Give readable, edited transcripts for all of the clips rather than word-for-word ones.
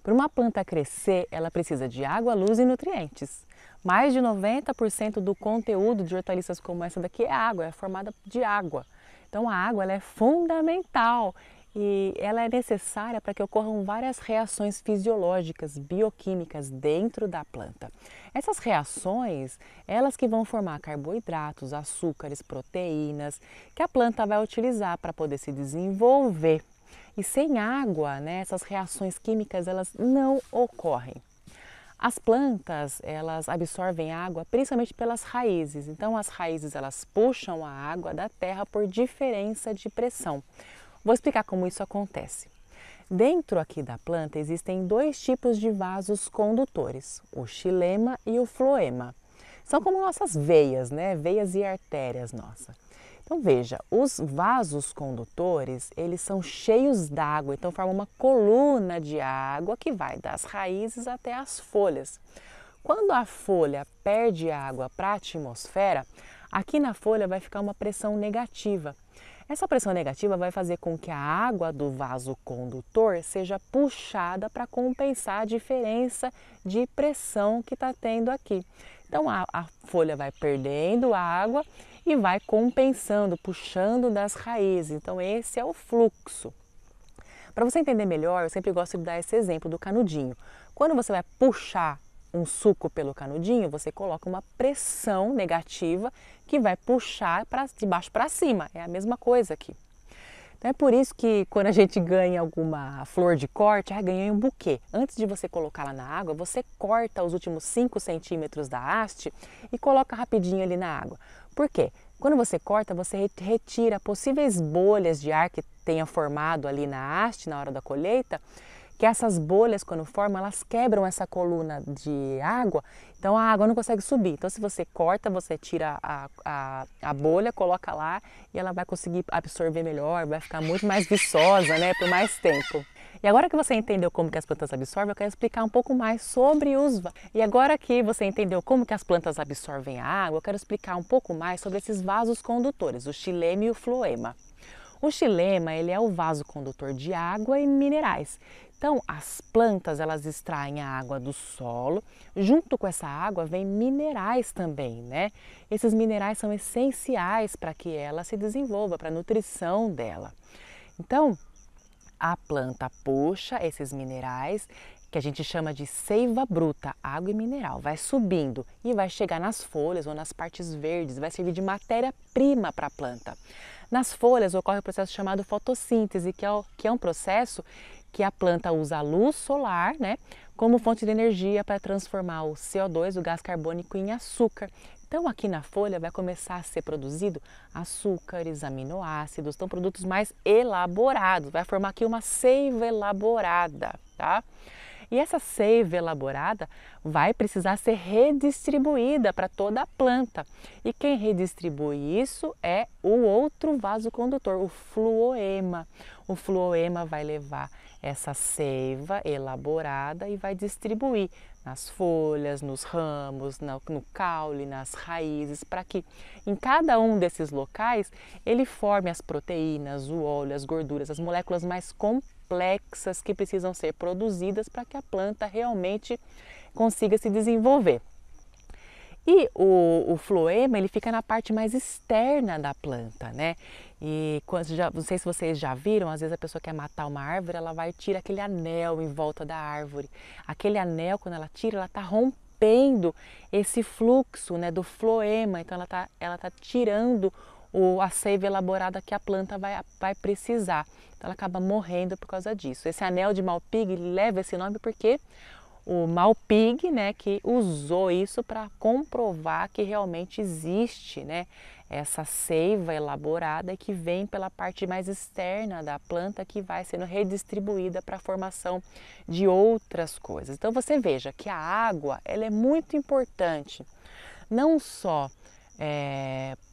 Para uma planta crescer, ela precisa de água, luz e nutrientes. Mais de 90% do conteúdo de hortaliças como essa daqui é água, é formada de água. Então a água ela é fundamental e ela é necessária para que ocorram várias reações fisiológicas, bioquímicas dentro da planta. Essas reações, elas que vão formar carboidratos, açúcares, proteínas, que a planta vai utilizar para poder se desenvolver. E sem água, né, essas reações químicas elas não ocorrem. As plantas, elas absorvem água principalmente pelas raízes. Então as raízes elas puxam a água da terra por diferença de pressão. Vou explicar como isso acontece. Dentro aqui da planta existem dois tipos de vasos condutores, o xilema e o floema. São como nossas veias, né? Veias e artérias nossas. Então veja, os vasos condutores, eles são cheios d'água, então formam uma coluna de água que vai das raízes até as folhas. Quando a folha perde água para a atmosfera, aqui na folha vai ficar uma pressão negativa. Essa pressão negativa vai fazer com que a água do vaso condutor seja puxada para compensar a diferença de pressão que está tendo aqui. Então a folha vai perdendo água e vai compensando, puxando das raízes. Então esse é o fluxo. Para você entender melhor, eu sempre gosto de dar esse exemplo do canudinho. Quando você vai puxar um suco pelo canudinho, você coloca uma pressão negativa que vai puxar de baixo para cima. É a mesma coisa aqui. Então é por isso que quando a gente ganha alguma flor de corte, ganhei um buquê. Antes de você colocá-la na água, você corta os últimos 5 centímetros da haste e coloca rapidinho ali na água. Por quê? Quando você corta, você retira possíveis bolhas de ar que tenha formado ali na haste na hora da colheita, que essas bolhas, quando formam, elas quebram essa coluna de água, então a água não consegue subir. Então, se você corta, você tira a bolha, coloca lá e ela vai conseguir absorver melhor, vai ficar muito mais viçosa, né, por mais tempo. E agora que você entendeu como que as plantas absorvem, eu quero explicar um pouco mais sobre os... E agora que você entendeu como que as plantas absorvem a água, eu quero explicar um pouco mais sobre esses vasos condutores, o xilema e o floema. O xilema, ele é o vaso condutor de água e minerais. Então, as plantas, elas extraem a água do solo, junto com essa água vem minerais também, né? Esses minerais são essenciais para que ela se desenvolva, para a nutrição dela. Então, a planta puxa esses minerais, que a gente chama de seiva bruta, água e mineral, vai subindo e vai chegar nas folhas ou nas partes verdes, vai servir de matéria-prima para a planta. Nas folhas ocorre o processo chamado fotossíntese, que é um processo que a planta usa a luz solar, né, como fonte de energia para transformar o CO2, o gás carbônico, em açúcar. Então aqui na folha vai começar a ser produzido açúcares, aminoácidos, então produtos mais elaborados, vai formar aqui uma seiva elaborada, tá? E essa seiva elaborada vai precisar ser redistribuída para toda a planta. E quem redistribui isso é o outro vaso condutor, o floema. O floema vai levar essa seiva elaborada e vai distribuir nas folhas, nos ramos, no caule, nas raízes, para que em cada um desses locais ele forme as proteínas, o óleo, as gorduras, as moléculas mais complexas que precisam ser produzidas para que a planta realmente consiga se desenvolver. E o floema, ele fica na parte mais externa da planta, né? E não sei se vocês já viram, às vezes a pessoa quer matar uma árvore, ela vai e tira aquele anel em volta da árvore. Aquele anel, quando ela tira, ela está rompendo esse fluxo, né, do floema. Então ela tá tirando a seiva elaborada que a planta vai precisar. Então ela acaba morrendo por causa disso. Esse anel de Malpighi leva esse nome porque o Malpighi, né, que usou isso para comprovar que realmente existe, né, essa seiva elaborada que vem pela parte mais externa da planta que vai sendo redistribuída para a formação de outras coisas. Então você veja que a água ela é muito importante, não só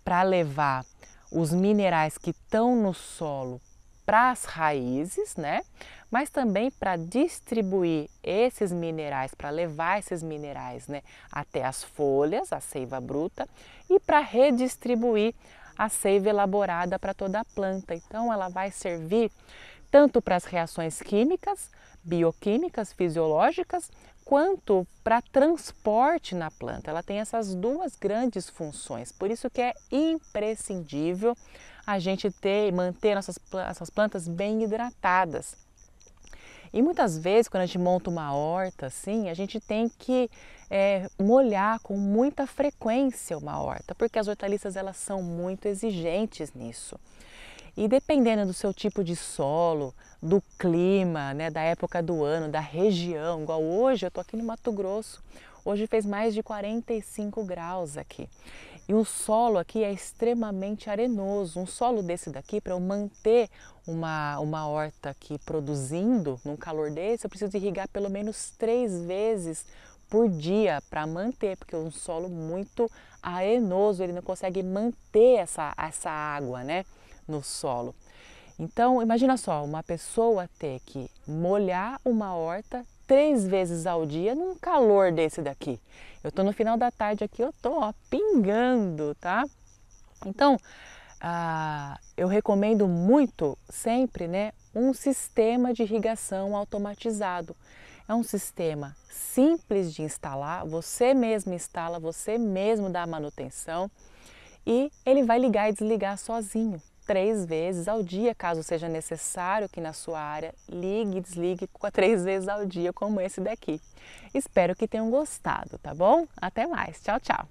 para levar os minerais que estão no solo para as raízes, né? Mas também para distribuir esses minerais, para levar esses minerais, né, até as folhas, a seiva bruta, e para redistribuir a seiva elaborada para toda a planta. Então ela vai servir tanto para as reações químicas, bioquímicas, fisiológicas, quanto para transporte na planta. Ela tem essas duas grandes funções, por isso que é imprescindível a gente manter nossas plantas bem hidratadas. E muitas vezes, quando a gente monta uma horta assim, a gente tem que molhar com muita frequência uma horta, porque as hortaliças elas são muito exigentes nisso. E dependendo do seu tipo de solo, do clima, né, da época do ano, da região, igual hoje eu estou aqui no Mato Grosso, hoje fez mais de 45 graus aqui. E o solo aqui é extremamente arenoso. Um solo desse daqui, para eu manter uma horta aqui produzindo num calor desse, eu preciso irrigar pelo menos 3 vezes por dia para manter, porque é um solo muito arenoso, ele não consegue manter essa água, né, no solo. Então, imagina só, uma pessoa ter que molhar uma horta 3 vezes ao dia num calor desse daqui. Eu estou no final da tarde aqui, eu estou pingando, tá? Então, eu recomendo muito sempre, né, um sistema de irrigação automatizado. É um sistema simples de instalar, você mesmo instala, você mesmo dá a manutenção e ele vai ligar e desligar sozinho 3 vezes ao dia, caso seja necessário que na sua área ligue e desligue 3 vezes ao dia, como esse daqui. Espero que tenham gostado, tá bom? Até mais, tchau, tchau!